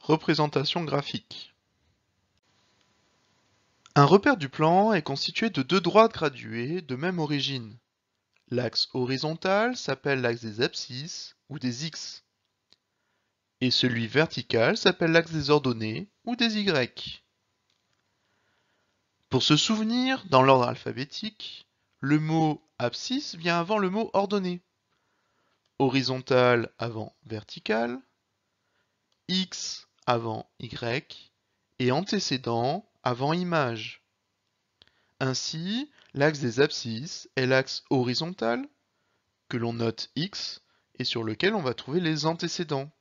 Représentation graphique. Un repère du plan est constitué de deux droites graduées de même origine. L'axe horizontal s'appelle l'axe des abscisses ou des X. Et celui vertical s'appelle l'axe des ordonnées ou des Y. Pour se souvenir, dans l'ordre alphabétique, le mot abscisse vient avant le mot ordonnée. Horizontal avant vertical, X avant Y et antécédent avant image. Ainsi, l'axe des abscisses est l'axe horizontal, que l'on note X, et sur lequel on va trouver les antécédents.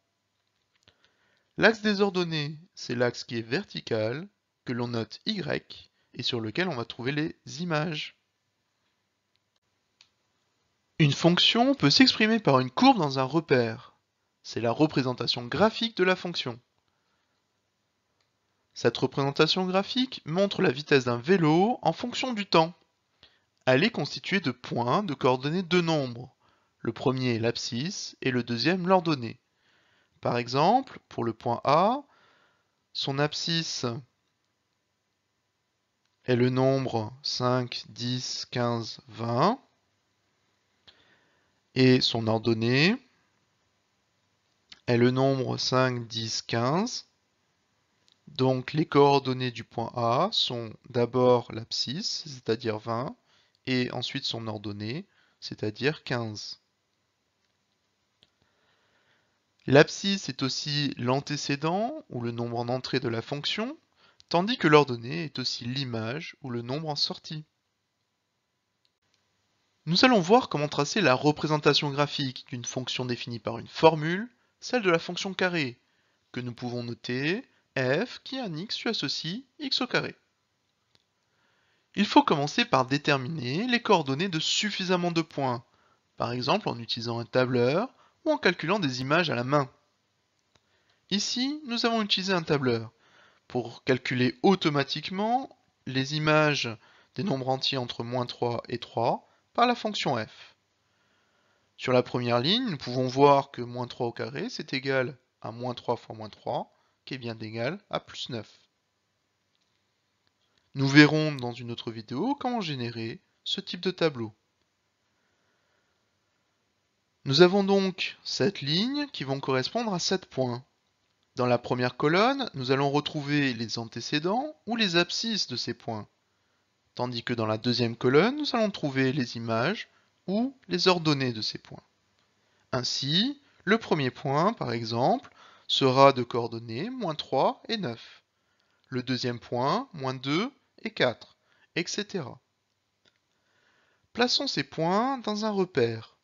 L'axe des ordonnées, c'est l'axe qui est vertical, que l'on note Y, et sur lequel on va trouver les images. Une fonction peut s'exprimer par une courbe dans un repère. C'est la représentation graphique de la fonction. Cette représentation graphique montre la vitesse d'un vélo en fonction du temps. Elle est constituée de points de coordonnées deux nombres. Le premier est l'abscisse et le deuxième l'ordonnée. Par exemple, pour le point A, son abscisse est le nombre 5, 10, 15, 20 et son ordonnée est le nombre 5, 10, 15. Donc les coordonnées du point A sont d'abord l'abscisse, c'est-à-dire 20, et ensuite son ordonnée, c'est-à-dire 15. L'abscisse est aussi l'antécédent, ou le nombre en entrée de la fonction, tandis que l'ordonnée est aussi l'image, ou le nombre en sortie. Nous allons voir comment tracer la représentation graphique d'une fonction définie par une formule, celle de la fonction carré, que nous pouvons noter f qui est un x associe x au carré. Il faut commencer par déterminer les coordonnées de suffisamment de points, par exemple en utilisant un tableur ou en calculant des images à la main. Ici, nous avons utilisé un tableur pour calculer automatiquement les images des nombres entiers entre -3 et 3 par la fonction f. Sur la première ligne, nous pouvons voir que -3 au carré, c'est égal à -3 fois -3, qui est bien égal à +9. Nous verrons dans une autre vidéo comment générer ce type de tableau. Nous avons donc 7 lignes qui vont correspondre à 7 points. Dans la première colonne, nous allons retrouver les antécédents ou les abscisses de ces points, tandis que dans la deuxième colonne, nous allons trouver les images ou les ordonnées de ces points. Ainsi, le premier point, par exemple, sera de coordonnées -3 et 9. Le deuxième point, -2 et 4, etc. Plaçons ces points dans un repère.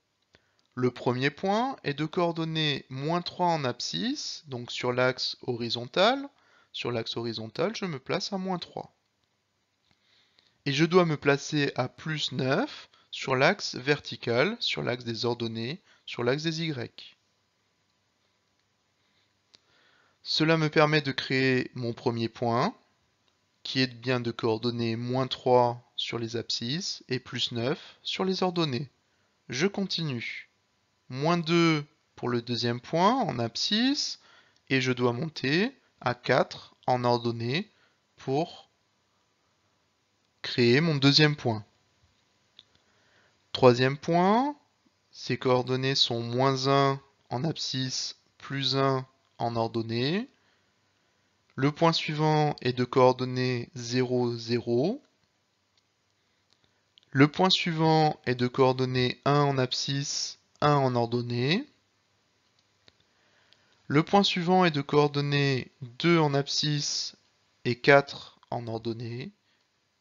Le premier point est de coordonnées -3 en abscisse, donc sur l'axe horizontal. Sur l'axe horizontal, je me place à -3. Et je dois me placer à +9 sur l'axe vertical, sur l'axe des ordonnées, sur l'axe des Y. Cela me permet de créer mon premier point, qui est bien de coordonnées -3 sur les abscisses et +9 sur les ordonnées. Je continue. -2 pour le deuxième point en abscisse, et je dois monter à 4 en ordonnée pour créer mon deuxième point. Troisième point, ces coordonnées sont -1 en abscisse, +1 en ordonnée. Le point suivant est de coordonnées 0, 0. Le point suivant est de coordonnées 1 en abscisse, 1 en ordonnée. Le point suivant est de coordonnées 2 en abscisse et 4 en ordonnée.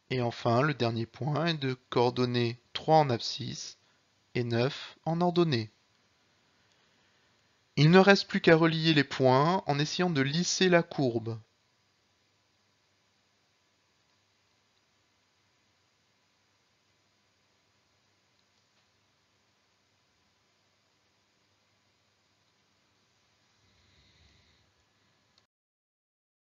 Et enfin, le dernier point est de coordonnées 3 en abscisse et 9 en ordonnée. Il ne reste plus qu'à relier les points en essayant de lisser la courbe.